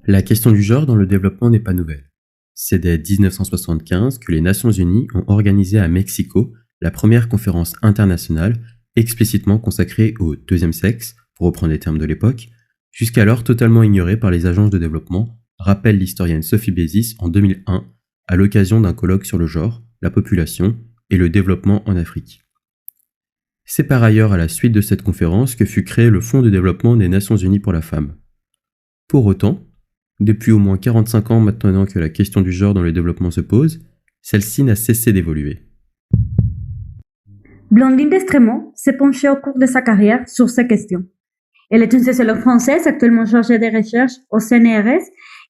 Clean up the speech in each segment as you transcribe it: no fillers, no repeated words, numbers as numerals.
La question du genre dans le développement n'est pas nouvelle. C'est dès 1975 que les Nations Unies ont organisé à Mexico la première conférence internationale explicitement consacrée au deuxième sexe, pour reprendre les termes de l'époque, jusqu'alors totalement ignoré par les agences de développement, rappelle l'historienne Sophie Bézis en 2001 à l'occasion d'un colloque sur le genre, la population et le développement en Afrique. C'est par ailleurs à la suite de cette conférence que fut créé le Fonds de développement des Nations Unies pour la femme. Pour autant, depuis au moins 45 ans maintenant que la question du genre dans le développement se pose, celle-ci n'a cessé d'évoluer. Blandine Destremaux s'est penchée au cours de sa carrière sur ces questions. Elle est une sociologue française actuellement chargée de recherche au CNRS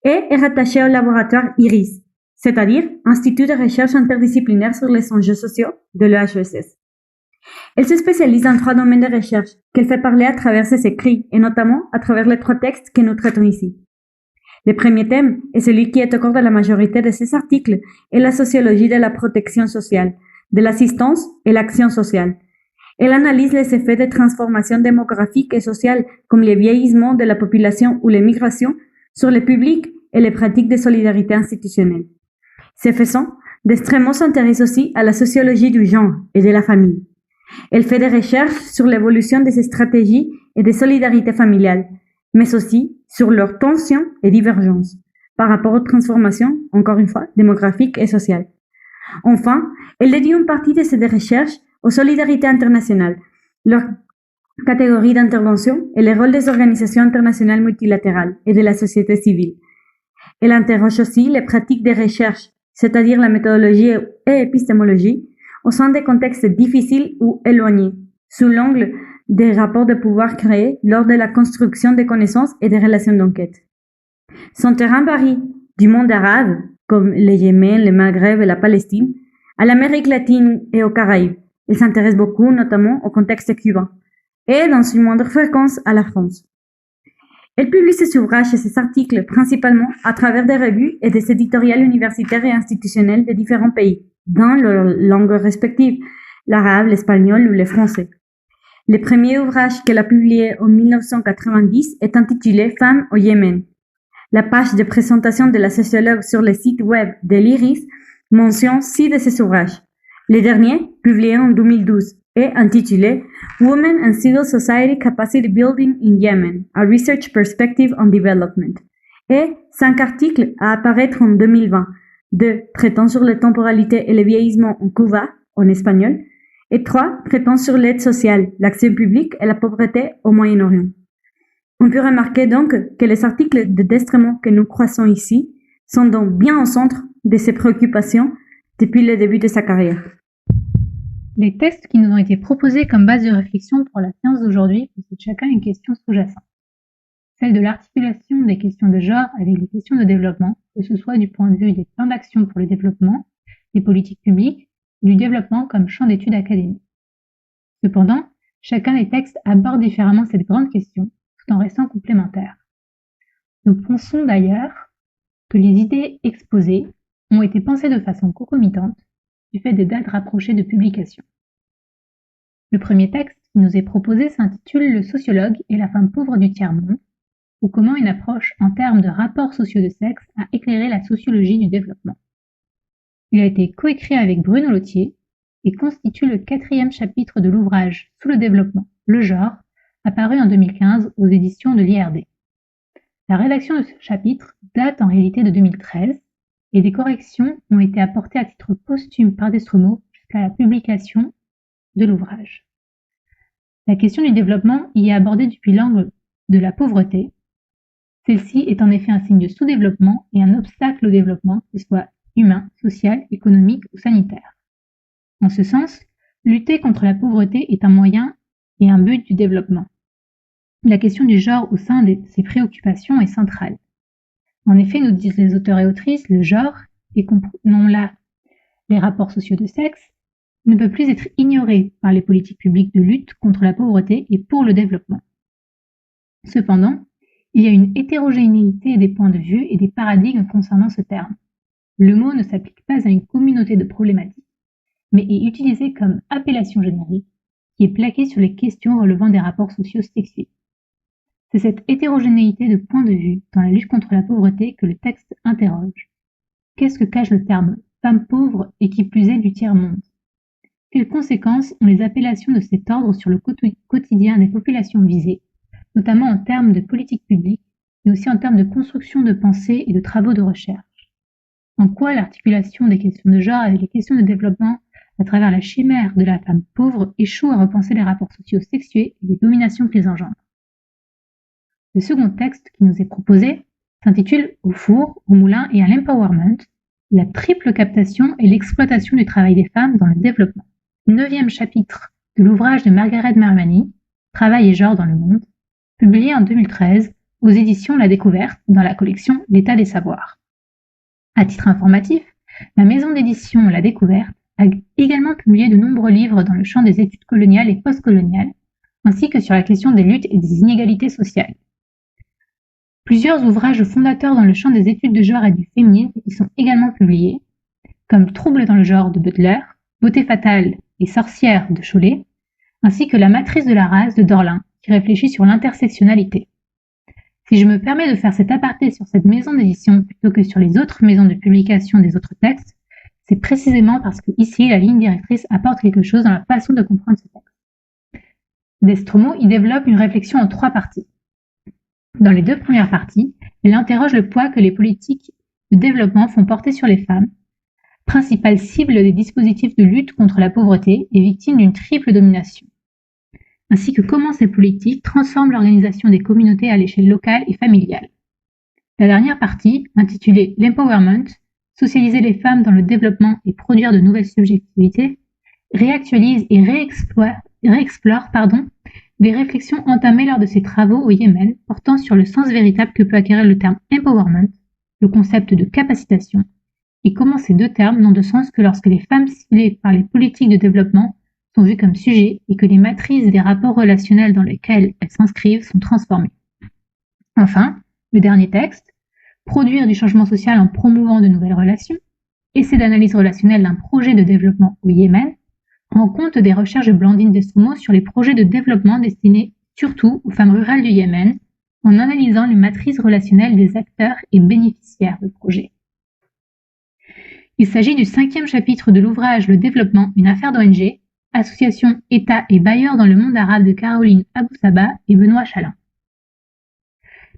et est rattachée au laboratoire IRIS, c'est-à-dire Institut de recherche interdisciplinaire sur les enjeux sociaux de l'EHESS. Elle se spécialise dans 3 domaines de recherche qu'elle fait parler à travers ses écrits et notamment à travers les 3 textes que nous traitons ici. Le premier thème, et celui qui est au cœur de la majorité de ces articles, est la sociologie de la protection sociale, de l'assistance et l'action sociale. Elle analyse les effets des transformations démographiques et sociales comme le vieillissement de la population ou l'immigration sur le public et les pratiques de solidarité institutionnelle. Ce faisant, Destremaux s'intéresse aussi à la sociologie du genre et de la famille. Elle fait des recherches sur l'évolution de ces stratégies et des solidarités familiales, mais aussi sur leurs tensions et divergences par rapport aux transformations, encore une fois, démographiques et sociales. Enfin, elle dédie une partie de ses recherches aux solidarités internationales, leur catégorie d'intervention et les rôles des organisations internationales multilatérales et de la société civile. Elle interroge aussi les pratiques de recherche, c'est-à-dire la méthodologie et épistémologie, au sein des contextes difficiles ou éloignés, sous l'angle des rapports de pouvoir créés lors de la construction des connaissances et des relations d'enquête. Son terrain varie du monde arabe, comme le Yémen, le Maghreb et la Palestine, à l'Amérique latine et aux Caraïbes. Il s'intéresse beaucoup notamment au contexte cubain, et dans une moindre fréquence à la France. Elle publie ses ouvrages et ses articles principalement à travers des revues et des éditoriales universitaires et institutionnelles de différents pays, dans leurs langues respectives, l'arabe, l'espagnol ou le français. Le premier ouvrage qu'elle a publié en 1990 est intitulé « Femmes au Yémen ». La page de présentation de la sociologue sur le site web de l'IRIS mentionne 6 de ses ouvrages. Le dernier, publié en 2012, est intitulé « Women and Civil Society Capacity Building in Yemen, a Research Perspective on Development » et 5 articles à apparaître en 2020, 2 traitant sur la temporalité et le vieillissement en Cuba, en espagnol, et 3 traitant sur l'aide sociale, l'action publique et la pauvreté au Moyen-Orient. On peut remarquer donc que les articles de Destremaux que nous croisons ici sont donc bien au centre de ses préoccupations depuis le début de sa carrière. Les textes qui nous ont été proposés comme base de réflexion pour la science d'aujourd'hui possèdent chacun une question sous-jacente. Celle de l'articulation des questions de genre avec les questions de développement, que ce soit du point de vue des plans d'action pour le développement, des politiques publiques, ou du développement comme champ d'études académiques. Cependant, chacun des textes aborde différemment cette grande question, tout en restant complémentaires. Nous pensons d'ailleurs que les idées exposées ont été pensées de façon concomitante du fait des dates rapprochées de publication. Le premier texte qui nous est proposé s'intitule « Le sociologue et la femme pauvre du tiers-monde » ou comment une approche en termes de rapports sociaux de sexe a éclairé la sociologie du développement. Il a été coécrit avec Bruno Lottier et constitue le 4e chapitre de l'ouvrage Sous le développement, le genre, apparu en 2015 aux éditions de l'IRD. La rédaction de ce chapitre date en réalité de 2013 et des corrections ont été apportées à titre posthume par Destremaux jusqu'à la publication de l'ouvrage. La question du développement y est abordée depuis l'angle de la pauvreté. Celle-ci est en effet un signe de sous-développement et un obstacle au développement, que ce soit humain, social, économique ou sanitaire. En ce sens, lutter contre la pauvreté est un moyen et un but du développement. La question du genre au sein de ces préoccupations est centrale. En effet, nous disent les auteurs et autrices, le genre, et comprenons là les rapports sociaux de sexe, ne peut plus être ignoré par les politiques publiques de lutte contre la pauvreté et pour le développement. Cependant, il y a une hétérogénéité des points de vue et des paradigmes concernant ce terme. Le mot ne s'applique pas à une communauté de problématiques, mais est utilisé comme appellation générique qui est plaquée sur les questions relevant des rapports sociaux sexués. C'est cette hétérogénéité de points de vue dans la lutte contre la pauvreté que le texte interroge. Qu'est-ce que cache le terme « femme pauvre » et qui plus est du tiers-monde? Quelles conséquences ont les appellations de cet ordre sur le quotidien des populations visées, notamment en termes de politique publique, mais aussi en termes de construction de pensée et de travaux de recherche? En quoi l'articulation des questions de genre avec les questions de développement à travers la chimère de la femme pauvre échoue à repenser les rapports sociaux sexués et les dominations qu'ils engendrent? Le second texte qui nous est proposé s'intitule « Au four, au moulin et à l'empowerment, la triple captation et l'exploitation du travail des femmes dans le développement ». 9e chapitre de l'ouvrage de Margaret Mermani, Travail et genre dans le monde, publié en 2013 aux éditions La Découverte dans la collection L'état des savoirs. À titre informatif, la maison d'édition La Découverte a également publié de nombreux livres dans le champ des études coloniales et postcoloniales, ainsi que sur la question des luttes et des inégalités sociales. Plusieurs ouvrages fondateurs dans le champ des études de genre et du féminisme y sont également publiés, comme Troubles dans le genre de Butler, Beauté fatale et Sorcière de Chollet, ainsi que La matrice de la race de Dorlin, qui réfléchit sur l'intersectionnalité. Si je me permets de faire cet aparté sur cette maison d'édition plutôt que sur les autres maisons de publication des autres textes, c'est précisément parce que ici, la ligne directrice apporte quelque chose dans la façon de comprendre ce texte. Destromo y développe une réflexion en 3 parties. Dans les 2 premières parties, elle interroge le poids que les politiques de développement font porter sur les femmes, principale cible des dispositifs de lutte contre la pauvreté et victime d'une triple domination, ainsi que comment ces politiques transforment l'organisation des communautés à l'échelle locale et familiale. La dernière partie, intitulée « L'empowerment », socialiser les femmes dans le développement et produire de nouvelles subjectivités, réactualise et réexplore des réflexions entamées lors de ses travaux au Yémen portant sur le sens véritable que peut acquérir le terme « empowerment », le concept de capacitation, et comment ces 2 termes n'ont de sens que lorsque les femmes ciblées par les politiques de développement sont vues comme sujets et que les matrices des rapports relationnels dans lesquels elles s'inscrivent sont transformées. Enfin, le dernier texte, Produire du changement social en promouvant de nouvelles relations, essai d'analyse relationnelle d'un projet de développement au Yémen, rend compte des recherches de Blandine Destromo sur les projets de développement destinés surtout aux femmes rurales du Yémen, en analysant les matrices relationnelles des acteurs et bénéficiaires de projets. Il s'agit du 5e chapitre de l'ouvrage Le développement, une affaire d'ONG, association, État et bailleurs dans le monde arabe de Caroline Abou-Saba et Benoît Chalin.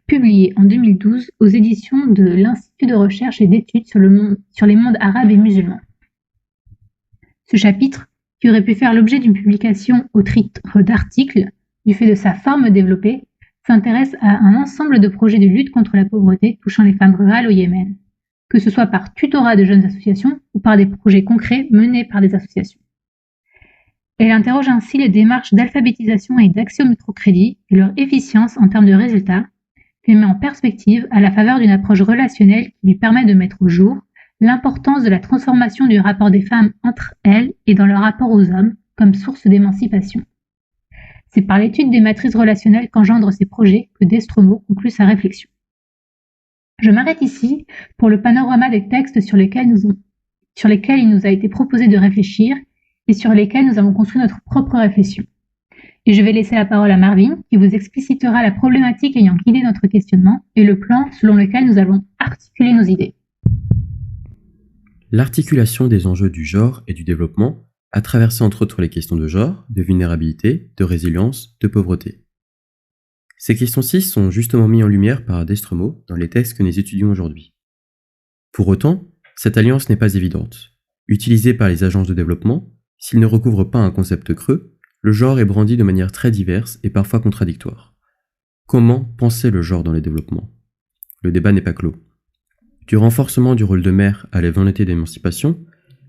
Publié en 2012 aux éditions de l'Institut de recherche et d'études sur les mondes arabes et musulmans. Ce chapitre, qui aurait pu faire l'objet d'une publication au titre d'article, du fait de sa forme développée, s'intéresse à un ensemble de projets de lutte contre la pauvreté touchant les femmes rurales au Yémen, que ce soit par tutorat de jeunes associations ou par des projets concrets menés par des associations. Elle interroge ainsi les démarches d'alphabétisation et d'accès au microcrédit et leur efficience en termes de résultats, qu'elle met en perspective à la faveur d'une approche relationnelle qui lui permet de mettre au jour l'importance de la transformation du rapport des femmes entre elles et dans leur rapport aux hommes comme source d'émancipation. C'est par l'étude des matrices relationnelles qu'engendrent ces projets que Destromo conclut sa réflexion. Je m'arrête ici pour le panorama des textes sur lesquels il nous a été proposé de réfléchir et sur lesquels nous avons construit notre propre réflexion. Et je vais laisser la parole à Marvin, qui vous explicitera la problématique ayant guidé notre questionnement et le plan selon lequel nous allons articuler nos idées. L'articulation des enjeux du genre et du développement a traversé entre autres les questions de genre, de vulnérabilité, de résilience, de pauvreté. Ces questions-ci sont justement mises en lumière par Destromo dans les textes que nous étudions aujourd'hui. Pour autant, cette alliance n'est pas évidente. Utilisée par les agences de développement, s'il ne recouvre pas un concept creux, le genre est brandi de manière très diverse et parfois contradictoire. Comment penser le genre dans les développements ? Le débat n'est pas clos. Du renforcement du rôle de mère à la volonté d'émancipation,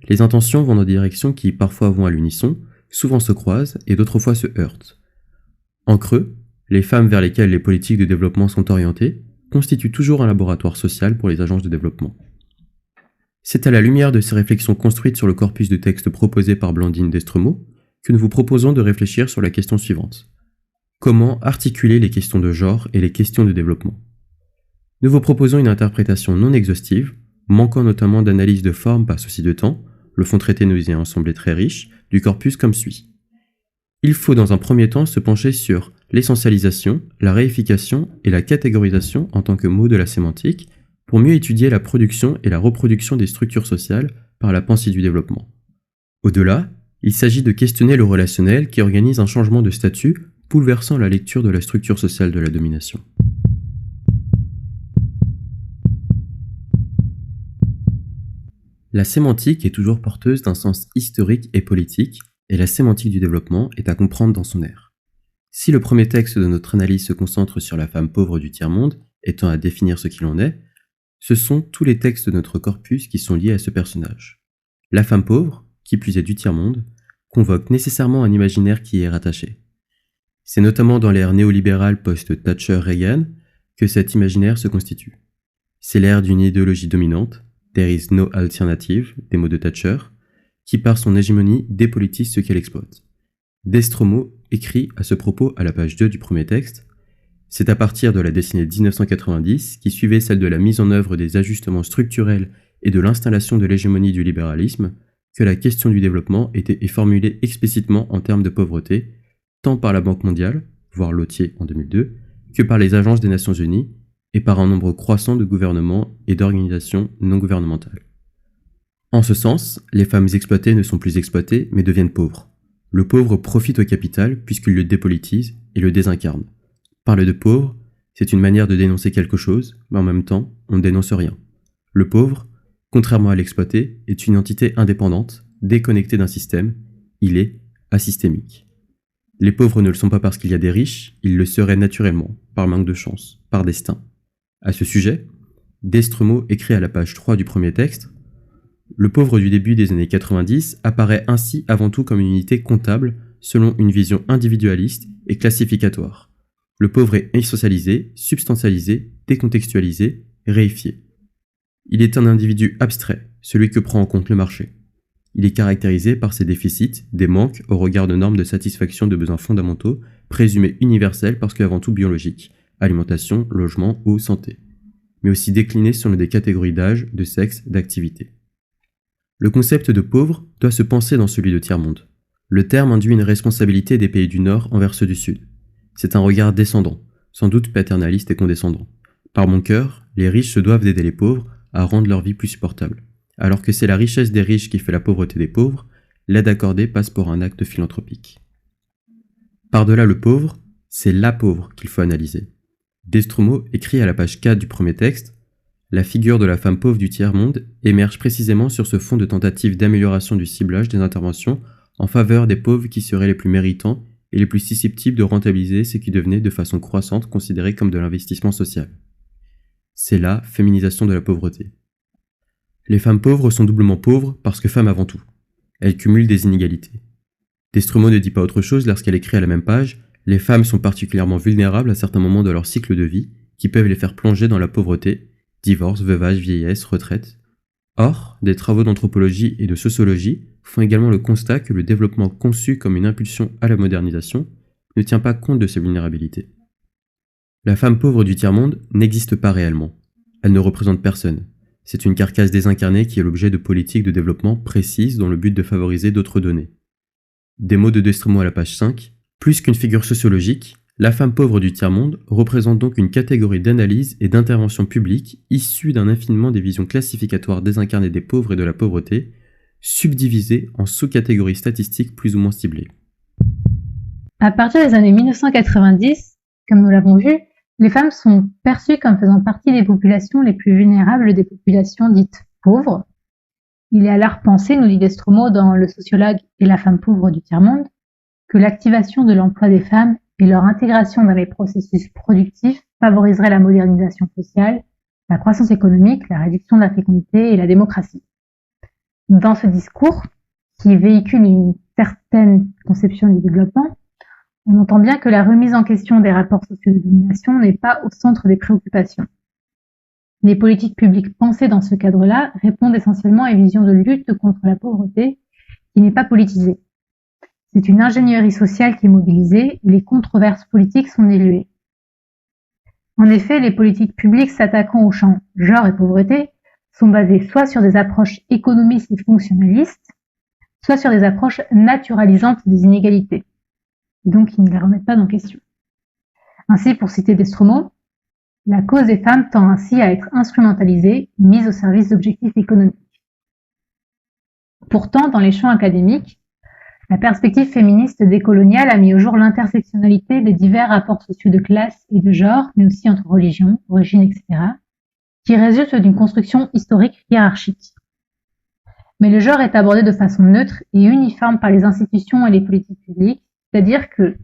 les intentions vont dans des directions qui parfois vont à l'unisson, souvent se croisent et d'autres fois se heurtent. En creux, les femmes vers lesquelles les politiques de développement sont orientées constituent toujours un laboratoire social pour les agences de développement. C'est à la lumière de ces réflexions construites sur le corpus de textes proposé par Blandine Destromo que nous vous proposons de réfléchir sur la question suivante. Comment articuler les questions de genre et les questions de développement ? Nous vous proposons une interprétation non exhaustive, manquant notamment d'analyse de forme par souci de temps, le fond traité nous est semblé très riche, du corpus comme suit. Il faut dans un premier temps se pencher sur l'essentialisation, la réification et la catégorisation en tant que mot de la sémantique pour mieux étudier la production et la reproduction des structures sociales par la pensée du développement. Au-delà, il s'agit de questionner le relationnel qui organise un changement de statut bouleversant la lecture de la structure sociale de la domination. La sémantique est toujours porteuse d'un sens historique et politique, et la sémantique du développement est à comprendre dans son ère. Si le premier texte de notre analyse se concentre sur la femme pauvre du tiers-monde, étant à définir ce qu'il en est, ce sont tous les textes de notre corpus qui sont liés à ce personnage. La femme pauvre, qui plus est du tiers-monde, convoque nécessairement un imaginaire qui y est rattaché. C'est notamment dans l'ère néolibérale post-Thatcher-Reagan que cet imaginaire se constitue. C'est l'ère d'une idéologie dominante, There is no alternative, des mots de Thatcher, qui par son hégémonie dépolitise ce qu'elle exploite. Destromo écrit à ce propos à la page 2 du premier texte « C'est à partir de la décennie 1990, qui suivait celle de la mise en œuvre des ajustements structurels et de l'installation de l'hégémonie du libéralisme, que la question du développement est formulée explicitement en termes de pauvreté, tant par la Banque mondiale, voire Lothier en 2002, que par les agences des Nations Unies, et par un nombre croissant de gouvernements et d'organisations non gouvernementales. En ce sens, les femmes exploitées ne sont plus exploitées, mais deviennent pauvres. Le pauvre profite au capital puisqu'il le dépolitise et le désincarne. Parler de pauvre, c'est une manière de dénoncer quelque chose, mais en même temps, on ne dénonce rien. Le pauvre, contrairement à l'exploité, est une entité indépendante, déconnectée d'un système, il est asystémique. Les pauvres ne le sont pas parce qu'il y a des riches, ils le seraient naturellement, par manque de chance, par destin. À ce sujet, Destromo écrit à la page 3 du premier texte « Le pauvre du début des années 90 apparaît ainsi avant tout comme une unité comptable selon une vision individualiste et classificatoire. Le pauvre est essentialisé, substantialisé, décontextualisé, réifié. Il est un individu abstrait, celui que prend en compte le marché. Il est caractérisé par ses déficits, des manques au regard de normes de satisfaction de besoins fondamentaux, présumés universels parce qu'avant tout biologiques, alimentation, logement, eau, santé, mais aussi déclinés selon des catégories d'âge, de sexe, d'activité. Le concept de pauvre doit se penser dans celui de tiers-monde. Le terme induit une responsabilité des pays du Nord envers ceux du Sud. C'est un regard descendant, sans doute paternaliste et condescendant. Par mon cœur, les riches se doivent d'aider les pauvres à rendre leur vie plus supportable. Alors que c'est la richesse des riches qui fait la pauvreté des pauvres, l'aide accordée passe pour un acte philanthropique. Par-delà le pauvre, c'est la pauvre qu'il faut analyser. Destromo écrit à la page 4 du premier texte « La figure de la femme pauvre du tiers-monde émerge précisément sur ce fond de tentative d'amélioration du ciblage des interventions en faveur des pauvres qui seraient les plus méritants et les plus susceptibles de rentabiliser ce qui devenait de façon croissante considéré comme de l'investissement social. C'est la féminisation de la pauvreté. Les femmes pauvres sont doublement pauvres parce que femmes avant tout. Elles cumulent des inégalités. Destromo ne dit pas autre chose lorsqu'elle écrit à la même page « Les femmes sont particulièrement vulnérables à certains moments de leur cycle de vie qui peuvent les faire plonger dans la pauvreté, divorce, veuvage, vieillesse, retraite. » Or, des travaux d'anthropologie et de sociologie font également le constat que le développement conçu comme une impulsion à la modernisation ne tient pas compte de ces vulnérabilités. La femme pauvre du tiers-monde n'existe pas réellement. Elle ne représente personne. C'est une carcasse désincarnée qui est l'objet de politiques de développement précises dans le but de favoriser d'autres données. Des mots de Destromo à la page 5. Plus qu'une figure sociologique, la femme pauvre du tiers-monde représente donc une catégorie d'analyse et d'intervention publique issue d'un affinement des visions classificatoires désincarnées des pauvres et de la pauvreté, subdivisées en sous-catégories statistiques plus ou moins ciblées. À partir des années 1990, comme nous l'avons vu, les femmes sont perçues comme faisant partie des populations les plus vulnérables des populations dites pauvres. Il est alors pensé, nous dit Destromo dans Le sociologue et la femme pauvre du tiers-monde, que l'activation de l'emploi des femmes et leur intégration dans les processus productifs favoriserait la modernisation sociale, la croissance économique, la réduction de la fécondité et la démocratie. Dans ce discours, qui véhicule une certaine conception du développement, on entend bien que la remise en question des rapports sociaux de domination n'est pas au centre des préoccupations. Les politiques publiques pensées dans ce cadre-là répondent essentiellement à une vision de lutte contre la pauvreté qui n'est pas politisée. C'est une ingénierie sociale qui est mobilisée et les controverses politiques sont diluées. En effet, les politiques publiques s'attaquant aux champs genre et pauvreté sont basées soit sur des approches économistes et fonctionnalistes, soit sur des approches naturalisantes des inégalités. Donc, ils ne les remettent pas en question. Ainsi, pour citer Destromo, la cause des femmes tend ainsi à être instrumentalisée et mise au service d'objectifs économiques. Pourtant, dans les champs académiques, la perspective féministe décoloniale a mis au jour l'intersectionnalité des divers rapports sociaux de classe et de genre, mais aussi entre religions, origines, etc., qui résultent d'une construction historique hiérarchique. Mais le genre est abordé de façon neutre et uniforme par les institutions et les politiques publiques, c'est-à-dire que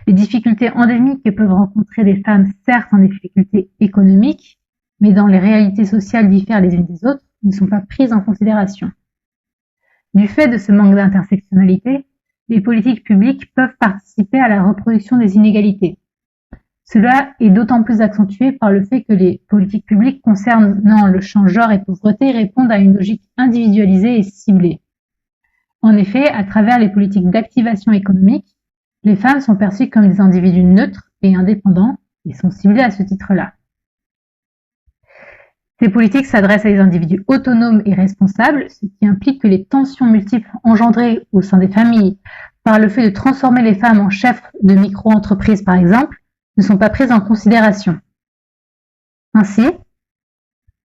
les difficultés endémiques que peuvent rencontrer des femmes, certes en difficultés économiques, mais dont les réalités sociales diffèrent les unes des autres, ne sont pas prises en considération. Du fait de ce manque d'intersectionnalité, les politiques publiques peuvent participer à la reproduction des inégalités. Cela est d'autant plus accentué par le fait que les politiques publiques concernant le champ genre et pauvreté répondent à une logique individualisée et ciblée. En effet, à travers les politiques d'activation économique, les femmes sont perçues comme des individus neutres et indépendants et sont ciblées à ce titre-là. Ces politiques s'adressent à des individus autonomes et responsables, ce qui implique que les tensions multiples engendrées au sein des familles par le fait de transformer les femmes en chefs de micro-entreprises par exemple, ne sont pas prises en considération. Ainsi,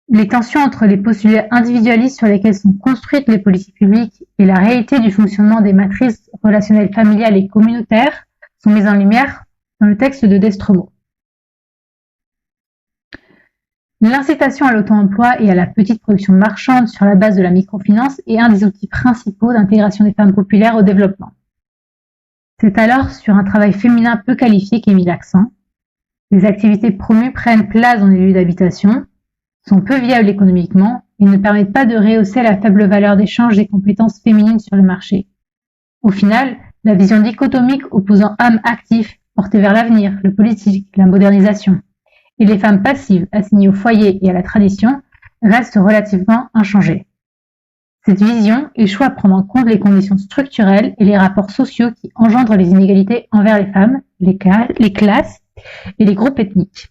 les tensions entre les postulats individualistes sur lesquels sont construites les politiques publiques et la réalité du fonctionnement des matrices relationnelles familiales et communautaires sont mises en lumière dans le texte de Destromo. L'incitation à l'auto-emploi et à la petite production marchande sur la base de la microfinance est un des outils principaux d'intégration des femmes populaires au développement. C'est alors sur un travail féminin peu qualifié qu'est mis l'accent. Les activités promues prennent place dans les lieux d'habitation, sont peu viables économiquement et ne permettent pas de rehausser la faible valeur d'échange des compétences féminines sur le marché. Au final, la vision dichotomique opposant âme active portée vers l'avenir, le politique, la modernisation, et les femmes passives assignées au foyer et à la tradition reste relativement inchangée. Cette vision échoue à prendre en compte les conditions structurelles et les rapports sociaux qui engendrent les inégalités envers les femmes, les classes et les groupes ethniques.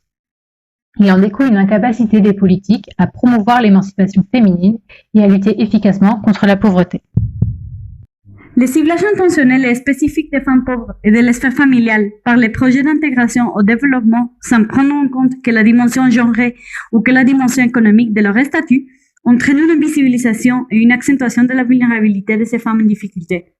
Il en découle une incapacité des politiques à promouvoir l'émancipation féminine et à lutter efficacement contre la pauvreté. Le ciblage intentionnel et spécifique des femmes pauvres et de l'espace familial par les projets d'intégration au développement sans prendre en compte que la dimension genrée ou que la dimension économique de leur statut entraîne une invisibilisation et une accentuation de la vulnérabilité de ces femmes en difficulté.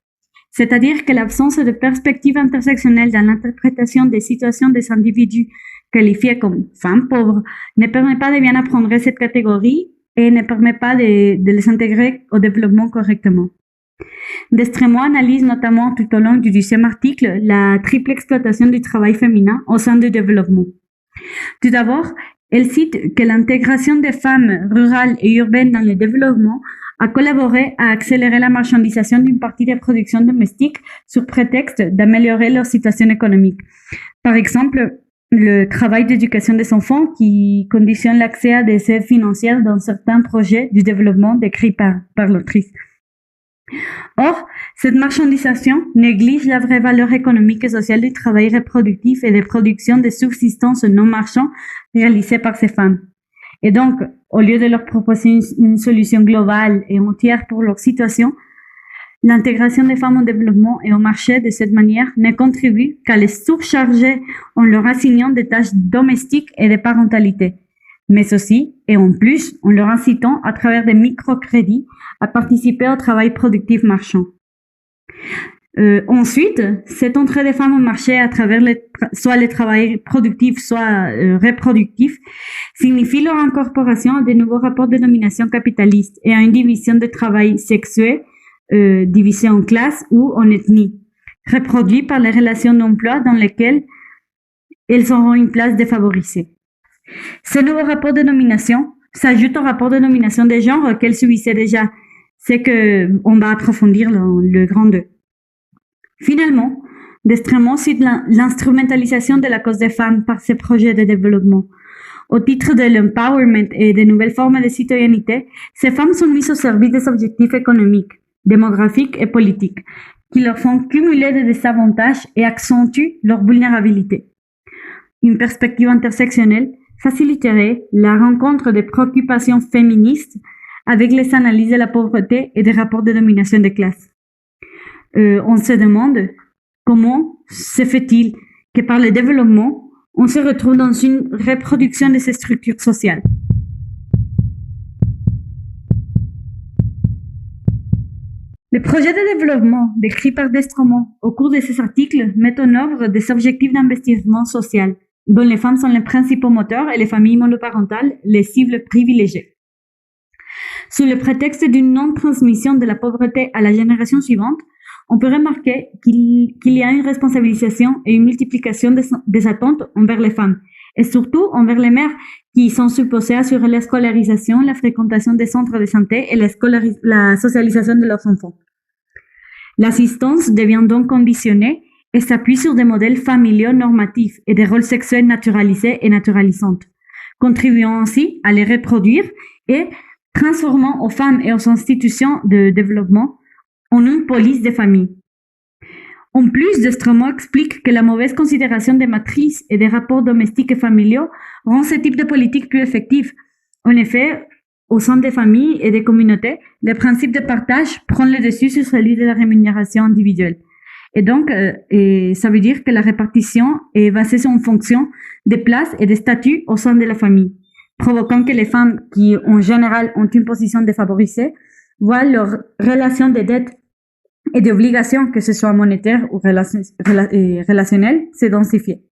C'est-à-dire que l'absence de perspective intersectionnelle dans l'interprétation des situations des individus qualifiés comme femmes pauvres ne permet pas de bien apprendre cette catégorie et ne permet pas de les intégrer au développement correctement. Destromo analyse notamment tout au long du 10e article la triple exploitation du travail féminin au sein du développement. Tout d'abord, elle cite que l'intégration des femmes rurales et urbaines dans le développement a collaboré à accélérer la marchandisation d'une partie des productions domestiques sous prétexte d'améliorer leur situation économique. Par exemple, le travail d'éducation des enfants qui conditionne l'accès à des aides financières dans certains projets du développement décrits par l'autrice. Or, cette marchandisation néglige la vraie valeur économique et sociale du travail reproductif et des productions de subsistance non marchands réalisées par ces femmes. Et donc, au lieu de leur proposer une solution globale et entière pour leur situation, l'intégration des femmes au développement et au marché de cette manière ne contribue qu'à les surcharger en leur assignant des tâches domestiques et de parentalité, mais aussi, et en plus, en leur incitant à travers des microcrédits à participer au travail productif marchand. Ensuite, cette entrée des femmes au marché à travers soit le travail productif, soit reproductif, signifie leur incorporation à de nouveaux rapports de domination capitaliste et à une division de travail sexué, divisée en classes ou en ethnie, reproduit par les relations d'emploi dans lesquelles elles auront une place défavorisée. Ces nouveaux rapports de domination s'ajoutent au rapport de domination des genres qu'elles subissaient déjà. C'est que on va approfondir le grand 2. Finalement, Destromo cite l'instrumentalisation de la cause des femmes par ces projets de développement. Au titre de l'empowerment et des nouvelles formes de citoyenneté, ces femmes sont mises au service des objectifs économiques, démographiques et politiques, qui leur font cumuler des désavantages et accentuent leur vulnérabilité. Une perspective intersectionnelle faciliterait la rencontre des préoccupations féministes avec les analyses de la pauvreté et des rapports de domination des classes. On se demande comment se fait-il que par le développement, on se retrouve dans une reproduction de ces structures sociales. Le projet de développement décrit par Destremaux au cours de ces articles met en œuvre des objectifs d'investissement social, dont les femmes sont les principaux moteurs et les familles monoparentales les cibles privilégiées. Sous le prétexte d'une non-transmission de la pauvreté à la génération suivante, on peut remarquer qu'il y a une responsabilisation et une multiplication des attentes envers les femmes, et surtout envers les mères qui sont supposées assurer la scolarisation, la fréquentation des centres de santé et la socialisation de leurs enfants. L'assistance devient donc conditionnée et s'appuie sur des modèles familiaux normatifs et des rôles sexuels naturalisés et naturalisantes, contribuant ainsi à les reproduire et transformant aux femmes et aux institutions de développement en une police des familles. En plus, Destremaux explique que la mauvaise considération des matrices et des rapports domestiques et familiaux rend ce type de politique plus effectif. En effet, au sein des familles et des communautés, le principe de partage prend le dessus sur celui de la rémunération individuelle. Et donc, ça veut dire que la répartition est basée en fonction des places et des statuts au sein de la famille, provoquant que les femmes qui, en général, ont une position défavorisée, voient leur relation de dette et d'obligation, que ce soit monétaire ou relationnelle, se densifier.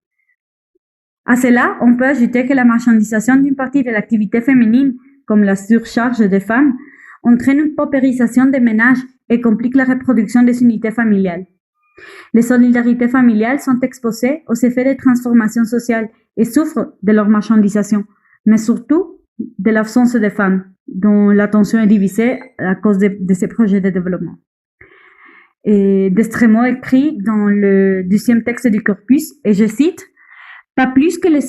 À cela, on peut ajouter que la marchandisation d'une partie de l'activité féminine, comme la surcharge des femmes, entraîne une paupérisation des ménages et complique la reproduction des unités familiales. Les solidarités familiales sont exposées aux effets des transformations sociales et souffrent de leur marchandisation, mais surtout de l'absence des femmes, dont l'attention est divisée à cause de ces projets de développement. Et Destremaux écrit dans le 12e texte du corpus, et je cite, pas plus que les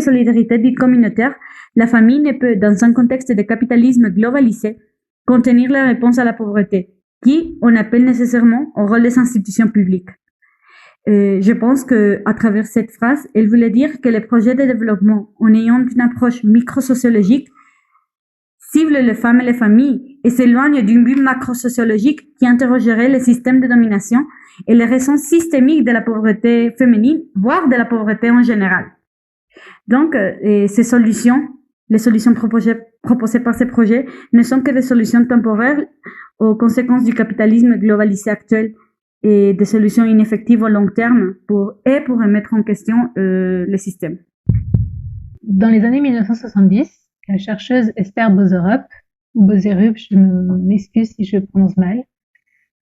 solidarités dites communautaires, la famille ne peut, dans un contexte de capitalisme globalisé, contenir la réponse à la pauvreté, qui on appelle nécessairement au rôle des institutions publiques. Je pense que à travers cette phrase, elle voulait dire que les projets de développement, en ayant une approche microsociologique, ciblent les femmes et les familles et s'éloignent d'une vue macrosociologique qui interrogerait les systèmes de domination et les raisons systémiques de la pauvreté féminine, voire de la pauvreté en général. Donc, les solutions proposées par ces projets ne sont que des solutions temporaires aux conséquences du capitalisme globalisé actuel et des solutions ineffectives au long terme pour remettre en question le système. Dans les années 1970, la chercheuse Esther Boserup, je m'excuse si je prononce mal,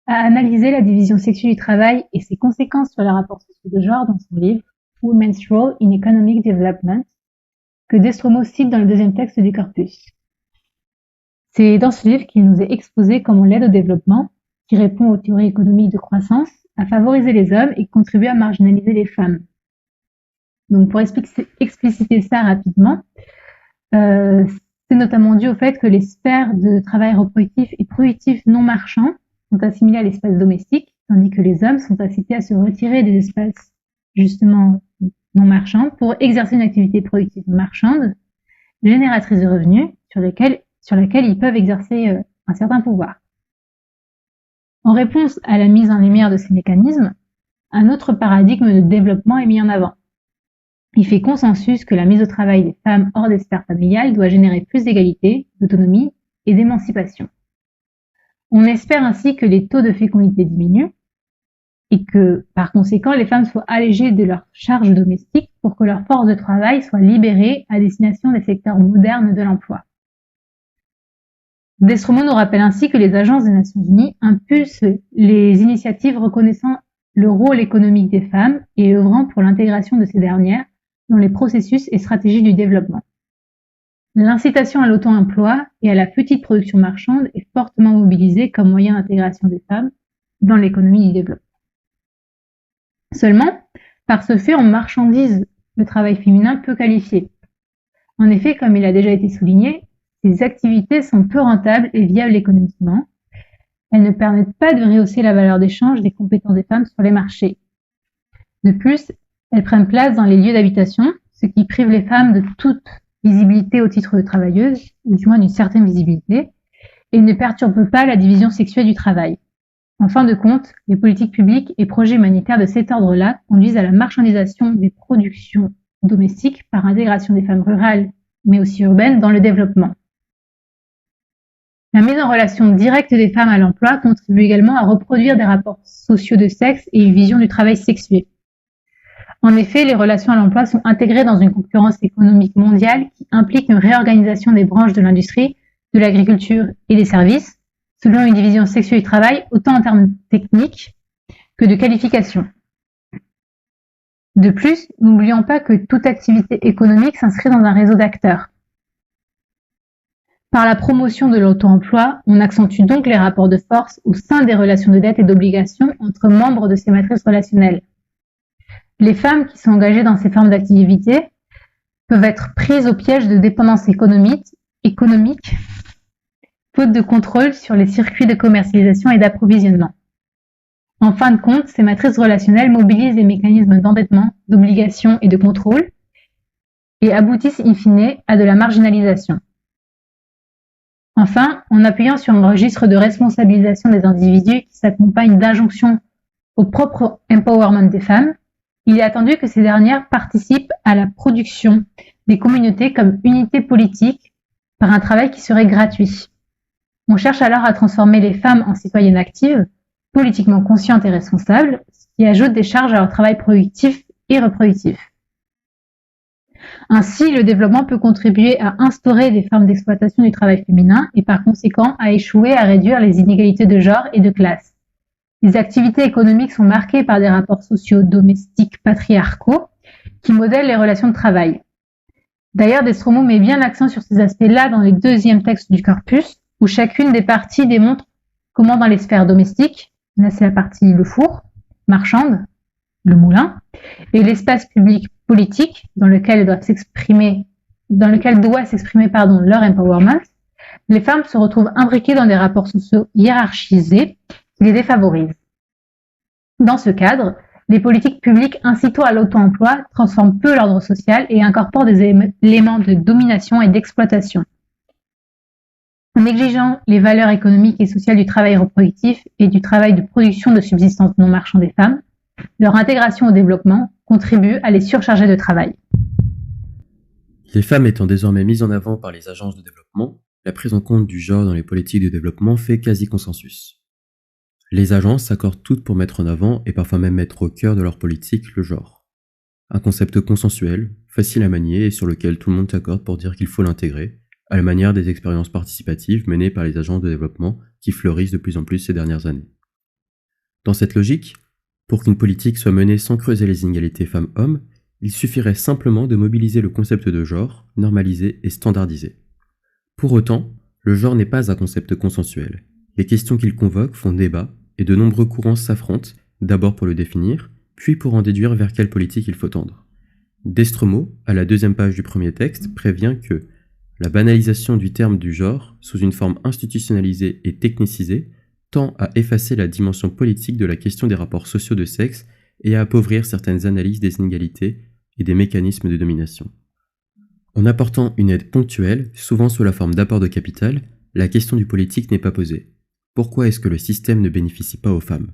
a analysé la division sexuelle du travail et ses conséquences sur les rapports sociaux de genre dans son livre Women's Role in Economic Development, que Destremaux cite dans le 2e texte du corpus. C'est dans ce livre qu'il nous est exposé comment l'aide au développement, qui répond aux théories économiques de croissance, a favorisé les hommes et contribué à marginaliser les femmes. Donc pour expliciter ça rapidement, c'est notamment dû au fait que les sphères de travail reproductif et productif non marchands sont assimilées à l'espace domestique, tandis que les hommes sont incités à se retirer des espaces justement non marchands pour exercer une activité productive marchande, génératrice de revenus, sur laquelle ils peuvent exercer un certain pouvoir. En réponse à la mise en lumière de ces mécanismes, un autre paradigme de développement est mis en avant. Il fait consensus que la mise au travail des femmes hors des sphères familiales doit générer plus d'égalité, d'autonomie et d'émancipation. On espère ainsi que les taux de fécondité diminuent et que, par conséquent, les femmes soient allégées de leurs charges domestiques pour que leur force de travail soit libérée à destination des secteurs modernes de l'emploi. Destremaux nous rappelle ainsi que les agences des Nations Unies impulsent les initiatives reconnaissant le rôle économique des femmes et œuvrant pour l'intégration de ces dernières dans les processus et stratégies du développement. L'incitation à l'auto-emploi et à la petite production marchande est fortement mobilisée comme moyen d'intégration des femmes dans l'économie du développement. Seulement, par ce fait, on marchandise le travail féminin peu qualifié. En effet, comme il a déjà été souligné, ces activités sont peu rentables et viables économiquement. Elles ne permettent pas de rehausser la valeur d'échange des compétences des femmes sur les marchés. De plus, elles prennent place dans les lieux d'habitation, ce qui prive les femmes de toute visibilité au titre de travailleuses, ou du moins d'une certaine visibilité, et ne perturbe pas la division sexuelle du travail. En fin de compte, les politiques publiques et projets humanitaires de cet ordre-là conduisent à la marchandisation des productions domestiques par intégration des femmes rurales, mais aussi urbaines, dans le développement. La mise en relation directe des femmes à l'emploi contribue également à reproduire des rapports sociaux de sexe et une vision du travail sexué. En effet, les relations à l'emploi sont intégrées dans une concurrence économique mondiale qui implique une réorganisation des branches de l'industrie, de l'agriculture et des services, selon une division sexuelle du travail, autant en termes techniques que de qualification. De plus, n'oublions pas que toute activité économique s'inscrit dans un réseau d'acteurs. Par la promotion de l'auto-emploi, on accentue donc les rapports de force au sein des relations de dette et d'obligation entre membres de ces matrices relationnelles. Les femmes qui sont engagées dans ces formes d'activité peuvent être prises au piège de dépendance économique, faute de contrôle sur les circuits de commercialisation et d'approvisionnement. En fin de compte, ces matrices relationnelles mobilisent les mécanismes d'endettement, d'obligation et de contrôle et aboutissent in fine à de la marginalisation. Enfin, en appuyant sur un registre de responsabilisation des individus qui s'accompagne d'injonctions au propre empowerment des femmes, il est attendu que ces dernières participent à la production des communautés comme unités politiques par un travail qui serait gratuit. On cherche alors à transformer les femmes en citoyennes actives, politiquement conscientes et responsables, ce qui ajoute des charges à leur travail productif et reproductif. Ainsi, le développement peut contribuer à instaurer des formes d'exploitation du travail féminin et par conséquent à échouer à réduire les inégalités de genre et de classe. Les activités économiques sont marquées par des rapports sociaux domestiques patriarcaux qui modèlent les relations de travail. D'ailleurs, Destromo met bien l'accent sur ces aspects-là dans les deuxièmes textes du corpus, où chacune des parties démontre comment dans les sphères domestiques, là c'est la partie le four, marchande, le moulin, et l'espace public politique dans lequel doit s'exprimer leur empowerment, les femmes se retrouvent imbriquées dans des rapports sociaux hiérarchisés qui les défavorisent. Dans ce cadre, les politiques publiques incitant à l'auto-emploi transforment peu l'ordre social et incorporent des éléments de domination et d'exploitation. En négligeant les valeurs économiques et sociales du travail reproductif et du travail de production de subsistance non marchand des femmes, leur intégration au développement contribue à les surcharger de travail. Les femmes étant désormais mises en avant par les agences de développement, la prise en compte du genre dans les politiques de développement fait quasi consensus. Les agences s'accordent toutes pour mettre en avant et parfois même mettre au cœur de leur politique le genre. Un concept consensuel, facile à manier et sur lequel tout le monde s'accorde pour dire qu'il faut l'intégrer, à la manière des expériences participatives menées par les agences de développement qui fleurissent de plus en plus ces dernières années. Dans cette logique, pour qu'une politique soit menée sans creuser les inégalités femmes-hommes, il suffirait simplement de mobiliser le concept de genre, normalisé et standardisé. Pour autant, le genre n'est pas un concept consensuel. Les questions qu'il convoque font débat et de nombreux courants s'affrontent, d'abord pour le définir, puis pour en déduire vers quelle politique il faut tendre. Destromo, à la deuxième page du premier texte, prévient que la banalisation du terme du genre, sous une forme institutionnalisée et technicisée, tend à effacer la dimension politique de la question des rapports sociaux de sexe et à appauvrir certaines analyses des inégalités et des mécanismes de domination. En apportant une aide ponctuelle, souvent sous la forme d'apport de capital, la question du politique n'est pas posée. Pourquoi est-ce que le système ne bénéficie pas aux femmes ?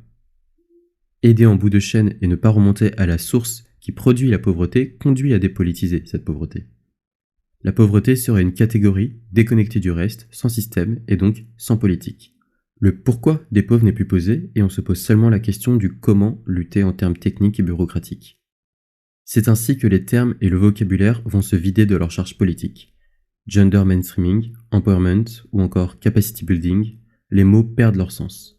Aider en bout de chaîne et ne pas remonter à la source qui produit la pauvreté conduit à dépolitiser cette pauvreté. La pauvreté serait une catégorie déconnectée du reste, sans système et donc sans politique. Le pourquoi des pauvres n'est plus posé et on se pose seulement la question du comment lutter en termes techniques et bureaucratiques. C'est ainsi que les termes et le vocabulaire vont se vider de leur charge politique. Gender mainstreaming, empowerment ou encore capacity building, les mots perdent leur sens.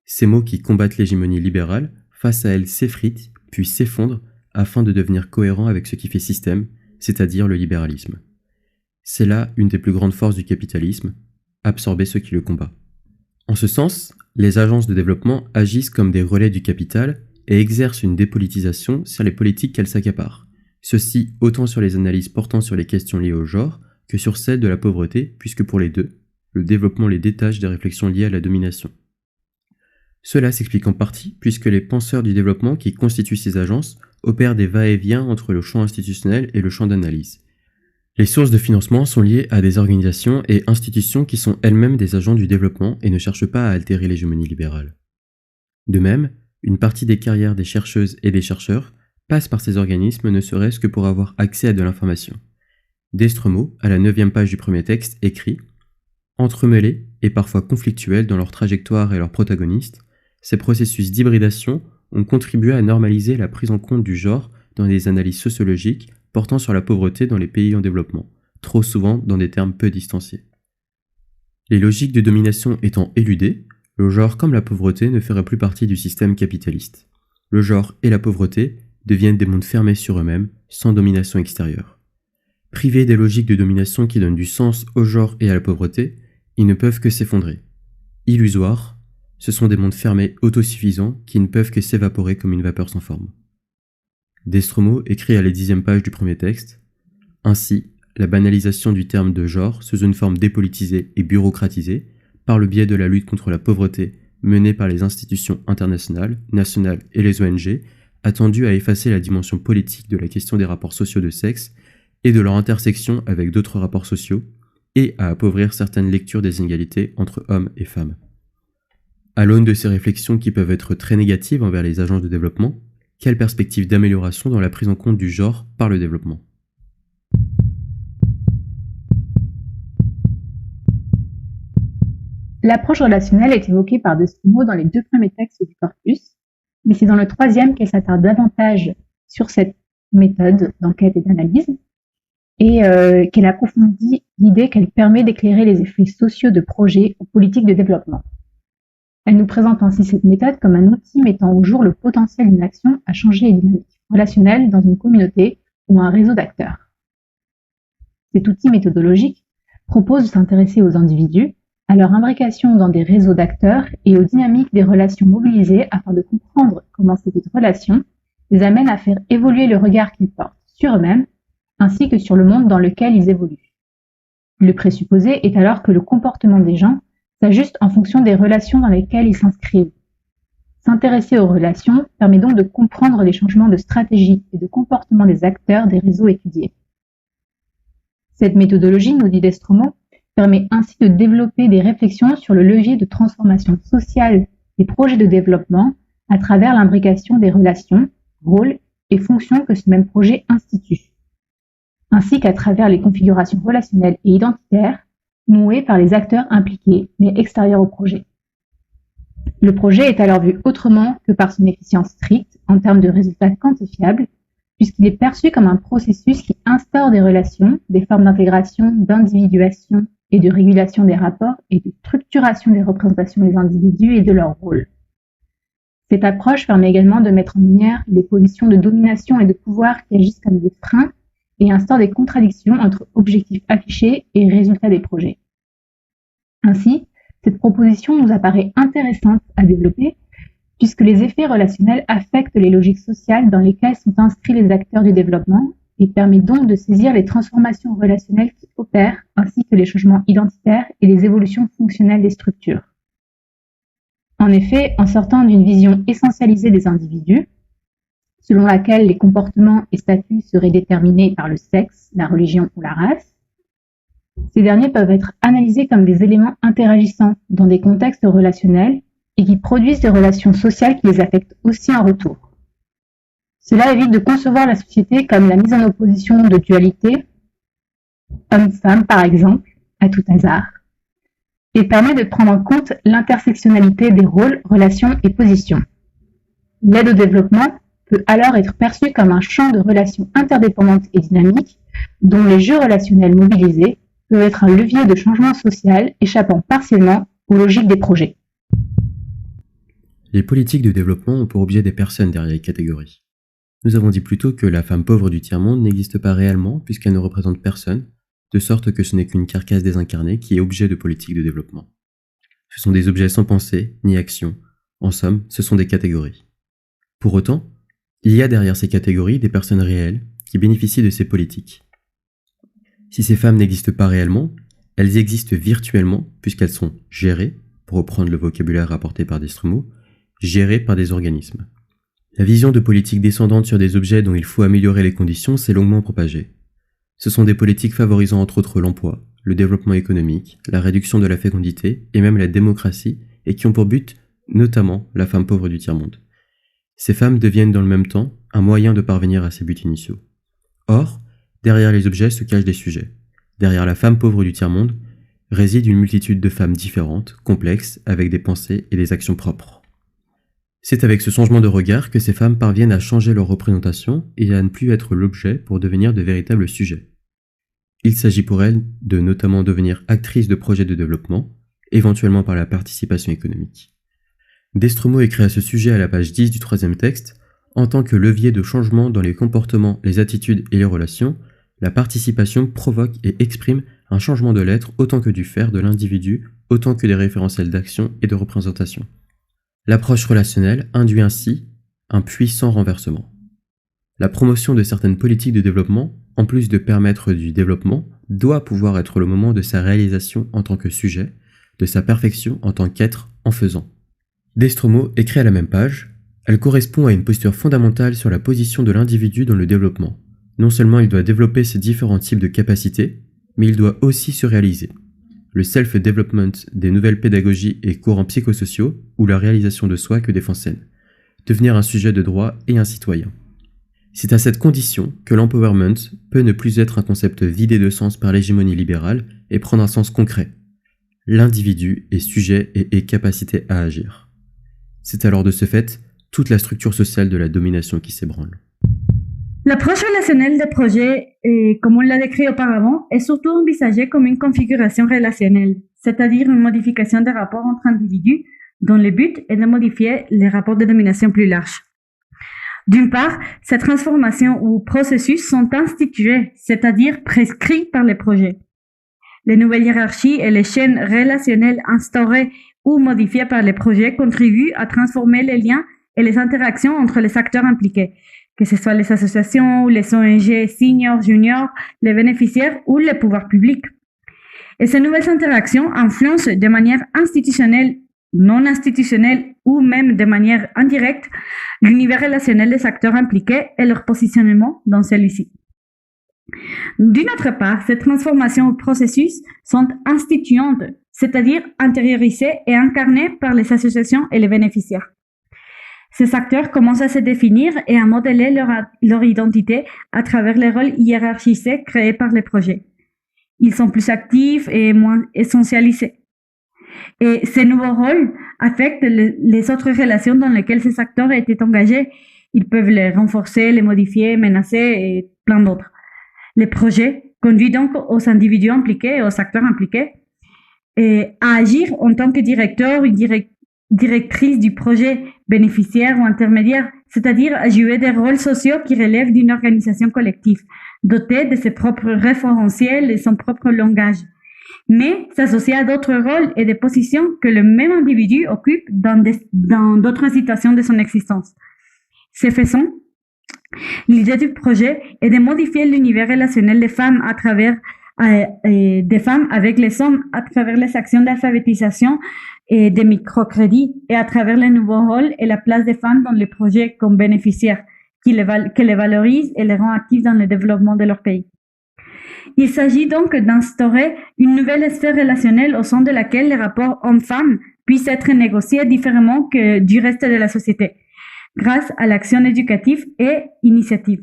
Ces mots qui combattent l'hégémonie libérale, face à elle s'effritent puis s'effondrent afin de devenir cohérents avec ce qui fait système, c'est-à-dire le libéralisme. C'est là une des plus grandes forces du capitalisme, absorber ceux qui le combattent. En ce sens, les agences de développement agissent comme des relais du capital et exercent une dépolitisation sur les politiques qu'elles s'accaparent. Ceci autant sur les analyses portant sur les questions liées au genre que sur celles de la pauvreté, puisque pour les deux, le développement les détache des réflexions liées à la domination. Cela s'explique en partie puisque les penseurs du développement qui constituent ces agences opèrent des va-et-vient entre le champ institutionnel et le champ d'analyse. Les sources de financement sont liées à des organisations et institutions qui sont elles-mêmes des agents du développement et ne cherchent pas à altérer l'hégémonie libérale. De même, une partie des carrières des chercheuses et des chercheurs passe par ces organismes ne serait-ce que pour avoir accès à de l'information. Destremaux, à la 9e page du premier texte, écrit « Entremêlés et parfois conflictuels dans leur trajectoire et leurs protagonistes, ces processus d'hybridation ont contribué à normaliser la prise en compte du genre dans des analyses sociologiques portant sur la pauvreté dans les pays en développement, trop souvent dans des termes peu distanciés. Les logiques de domination étant éludées, le genre comme la pauvreté ne ferait plus partie du système capitaliste. Le genre et la pauvreté deviennent des mondes fermés sur eux-mêmes, sans domination extérieure. Privés des logiques de domination qui donnent du sens au genre et à la pauvreté, ils ne peuvent que s'effondrer. Illusoires, ce sont des mondes fermés autosuffisants qui ne peuvent que s'évaporer comme une vapeur sans forme. Destremaux écrit à la 10e page du premier texte « Ainsi, la banalisation du terme de genre sous une forme dépolitisée et bureaucratisée, par le biais de la lutte contre la pauvreté menée par les institutions internationales, nationales et les ONG, a tendu à effacer la dimension politique de la question des rapports sociaux de sexe et de leur intersection avec d'autres rapports sociaux, et à appauvrir certaines lectures des inégalités entre hommes et femmes. » À l'aune de ces réflexions qui peuvent être très négatives envers les agences de développement, quelle perspective d'amélioration dans la prise en compte du genre par le développement ? L'approche relationnelle est évoquée par Destremaux dans les 2 premiers textes du corpus, mais c'est dans le 3e qu'elle s'attarde davantage sur cette méthode d'enquête et d'analyse, et qu'elle approfondit l'idée qu'elle permet d'éclairer les effets sociaux de projets ou politiques de développement. Elle nous présente ainsi cette méthode comme un outil mettant au jour le potentiel d'une action à changer les dynamiques relationnelles dans une communauté ou un réseau d'acteurs. Cet outil méthodologique propose de s'intéresser aux individus, à leur imbrication dans des réseaux d'acteurs et aux dynamiques des relations mobilisées afin de comprendre comment ces relations les amènent à faire évoluer le regard qu'ils portent sur eux-mêmes ainsi que sur le monde dans lequel ils évoluent. Le présupposé est alors que le comportement des gens s'ajuste en fonction des relations dans lesquelles ils s'inscrivent. S'intéresser aux relations permet donc de comprendre les changements de stratégie et de comportement des acteurs des réseaux étudiés. Cette méthodologie, nous dit Destremaux, permet ainsi de développer des réflexions sur le levier de transformation sociale des projets de développement à travers l'imbrication des relations, rôles et fonctions que ce même projet institue, ainsi qu'à travers les configurations relationnelles et identitaires nouées par les acteurs impliqués mais extérieurs au projet. Le projet est alors vu autrement que par son efficience stricte en termes de résultats quantifiables, puisqu'il est perçu comme un processus qui instaure des relations, des formes d'intégration, d'individuation et de régulation des rapports et de structuration des représentations des individus et de leur rôle. Cette approche permet également de mettre en lumière les positions de domination et de pouvoir qui agissent comme des freins et instaure des contradictions entre objectifs affichés et résultats des projets. Ainsi, cette proposition nous apparaît intéressante à développer puisque les effets relationnels affectent les logiques sociales dans lesquelles sont inscrits les acteurs du développement et permet donc de saisir les transformations relationnelles qui opèrent ainsi que les changements identitaires et les évolutions fonctionnelles des structures. En effet, en sortant d'une vision essentialisée des individus, selon laquelle les comportements et statuts seraient déterminés par le sexe, la religion ou la race, ces derniers peuvent être analysés comme des éléments interagissant dans des contextes relationnels et qui produisent des relations sociales qui les affectent aussi en retour. Cela évite de concevoir la société comme la mise en opposition de dualités, homme-femme par exemple, à tout hasard, et permet de prendre en compte l'intersectionnalité des rôles, relations et positions. L'aide au développement peut alors être perçue comme un champ de relations interdépendantes et dynamiques dont les jeux relationnels mobilisés peuvent être un levier de changement social échappant partiellement aux logiques des projets. Les politiques de développement ont pour objet des personnes derrière les catégories. Nous avons dit plus tôt que la femme pauvre du tiers-monde n'existe pas réellement puisqu'elle ne représente personne, de sorte que ce n'est qu'une carcasse désincarnée qui est objet de politique de développement. Ce sont des objets sans pensée ni action, en somme, ce sont des catégories. Pour autant, il y a derrière ces catégories des personnes réelles qui bénéficient de ces politiques. Si ces femmes n'existent pas réellement, elles existent virtuellement puisqu'elles sont gérées, pour reprendre le vocabulaire rapporté par Destremaux, gérées par des organismes. La vision de politique descendante sur des objets dont il faut améliorer les conditions s'est longuement propagée. Ce sont des politiques favorisant entre autres l'emploi, le développement économique, la réduction de la fécondité et même la démocratie et qui ont pour but notamment la femme pauvre du tiers-monde. Ces femmes deviennent dans le même temps un moyen de parvenir à ces buts initiaux. Or, derrière les objets se cachent des sujets. Derrière la femme pauvre du tiers-monde réside une multitude de femmes différentes, complexes, avec des pensées et des actions propres. C'est avec ce changement de regard que ces femmes parviennent à changer leur représentation et à ne plus être l'objet pour devenir de véritables sujets. Il s'agit pour elles de notamment devenir actrices de projets de développement, éventuellement par la participation économique. Destremaux écrit à ce sujet à la page 10 du troisième texte, en tant que levier de changement dans les comportements, les attitudes et les relations, la participation provoque et exprime un changement de l'être autant que du faire de l'individu, autant que des référentiels d'action et de représentation. L'approche relationnelle induit ainsi un puissant renversement. La promotion de certaines politiques de développement, en plus de permettre du développement, doit pouvoir être le moment de sa réalisation en tant que sujet, de sa perfection en tant qu'être en faisant. Destremaux écrit à la même page, elle correspond à une posture fondamentale sur la position de l'individu dans le développement. Non seulement il doit développer ses différents types de capacités, mais il doit aussi se réaliser. Le self-development des nouvelles pédagogies et courants psychosociaux, ou la réalisation de soi que défend Sen. Devenir un sujet de droit et un citoyen. C'est à cette condition que l'empowerment peut ne plus être un concept vidé de sens par l'hégémonie libérale et prendre un sens concret. L'individu est sujet et est capacité à agir. C'est alors de ce fait toute la structure sociale de la domination qui s'ébranle. L'approche relationnelle des projets, comme on l'a décrit auparavant, est surtout envisagée comme une configuration relationnelle, c'est-à-dire une modification des rapports entre individus dont le but est de modifier les rapports de domination plus larges. D'une part, ces transformations ou processus sont institués, c'est-à-dire prescrits par les projets. Les nouvelles hiérarchies et les chaînes relationnelles instaurées ou modifiées par les projets contribuent à transformer les liens et les interactions entre les acteurs impliqués, que ce soit les associations, les ONG, seniors, juniors, les bénéficiaires ou les pouvoirs publics. Et ces nouvelles interactions influencent de manière institutionnelle, non institutionnelle ou même de manière indirecte l'univers relationnel des acteurs impliqués et leur positionnement dans celui-ci. D'une autre part, ces transformations ou processus sont instituantes, c'est-à-dire intériorisées et incarnées par les associations et les bénéficiaires. Ces acteurs commencent à se définir et à modeler leur identité à travers les rôles hiérarchisés créés par les projets. Ils sont plus actifs et moins essentialisés. Et ces nouveaux rôles affectent les autres relations dans lesquelles ces acteurs étaient engagés. Ils peuvent les renforcer, les modifier, menacer et plein d'autres. Les projets conduisent donc aux individus impliqués, aux acteurs impliqués, à agir en tant que directeur ou directrice du projet, bénéficiaire ou intermédiaire, c'est-à-dire à jouer des rôles sociaux qui relèvent d'une organisation collective, dotée de ses propres référentiels et son propre langage, mais s'associer à d'autres rôles et des positions que le même individu occupe dans d'autres situations de son existence. Ce faisant, l'idée du projet est de modifier l'univers relationnel des femmes à travers des femmes avec les hommes à travers les actions d'alphabétisation et des microcrédits et à travers les nouveaux rôles et la place des femmes dans les projets comme bénéficiaires qui les valorisent et les rend actives dans le développement de leur pays. Il s'agit donc d'instaurer une nouvelle sphère relationnelle au sein de laquelle les rapports hommes-femmes puissent être négociés différemment que du reste de la société, grâce à l'action éducative et initiative.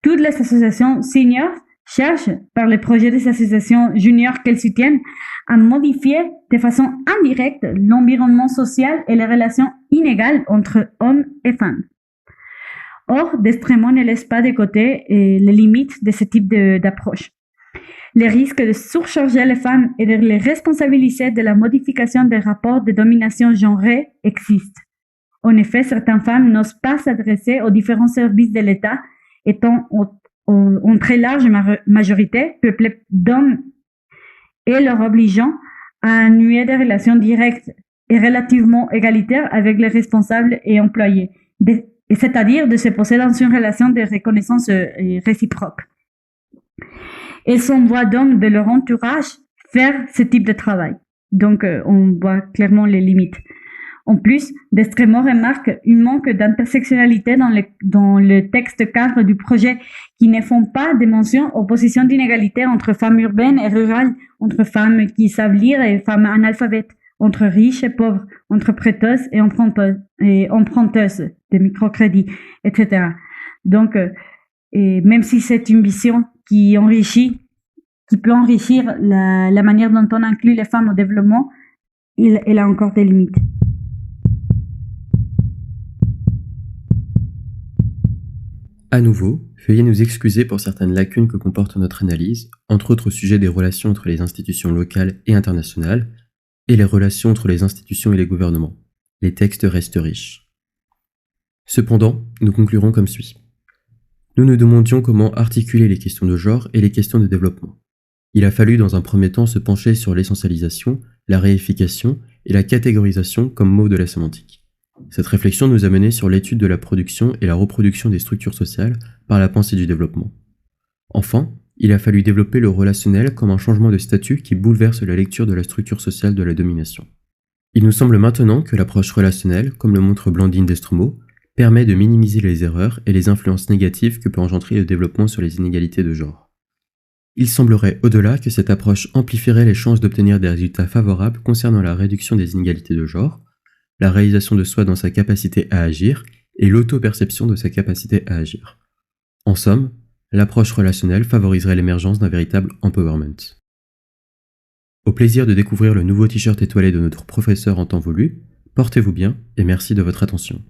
Toutes les associations seniors cherchent, par les projets des associations juniors qu'elles soutiennent, à modifier de façon indirecte l'environnement social et les relations inégales entre hommes et femmes. Or, Destremaux ne laisse pas de côté les limites de ce type d'approche. Les risques de surcharger les femmes et de les responsabiliser de la modification des rapports de domination genrée existent. En effet, certaines femmes n'osent pas s'adresser aux différents services de l'État, étant en très large majorité peuplées d'hommes et leur obligeant à nouer des relations directes et relativement égalitaires avec les responsables et employés, c'est-à-dire de se poser dans une relation de reconnaissance réciproque. Elles s'envoient donc de leur entourage faire ce type de travail. Donc, on voit clairement les limites. En plus, Destremaux remarque un manque d'intersectionnalité dans le texte cadre du projet qui ne font pas de mention aux positions d'inégalité entre femmes urbaines et rurales, entre femmes qui savent lire et femmes analphabètes, entre riches et pauvres, entre prêteuses et emprunteuses de microcrédits, etc. Donc, et même si c'est une vision qui peut enrichir la manière dont on inclut les femmes au développement, elle a encore des limites. À nouveau, veuillez nous excuser pour certaines lacunes que comporte notre analyse, entre autres au sujet des relations entre les institutions locales et internationales, et les relations entre les institutions et les gouvernements. Les textes restent riches. Cependant, nous conclurons comme suit. Nous nous demandions comment articuler les questions de genre et les questions de développement. Il a fallu dans un premier temps se pencher sur l'essentialisation, la réification et la catégorisation comme mots de la sémantique. Cette réflexion nous a menés sur l'étude de la production et la reproduction des structures sociales par la pensée du développement. Enfin, il a fallu développer le relationnel comme un changement de statut qui bouleverse la lecture de la structure sociale de la domination. Il nous semble maintenant que l'approche relationnelle, comme le montre Blandine Destromeaux, permet de minimiser les erreurs et les influences négatives que peut engendrer le développement sur les inégalités de genre. Il semblerait au-delà que cette approche amplifierait les chances d'obtenir des résultats favorables concernant la réduction des inégalités de genre, la réalisation de soi dans sa capacité à agir et l'auto-perception de sa capacité à agir. En somme, l'approche relationnelle favoriserait l'émergence d'un véritable empowerment. Au plaisir de découvrir le nouveau t-shirt étoilé de notre professeur en temps voulu, portez-vous bien et merci de votre attention.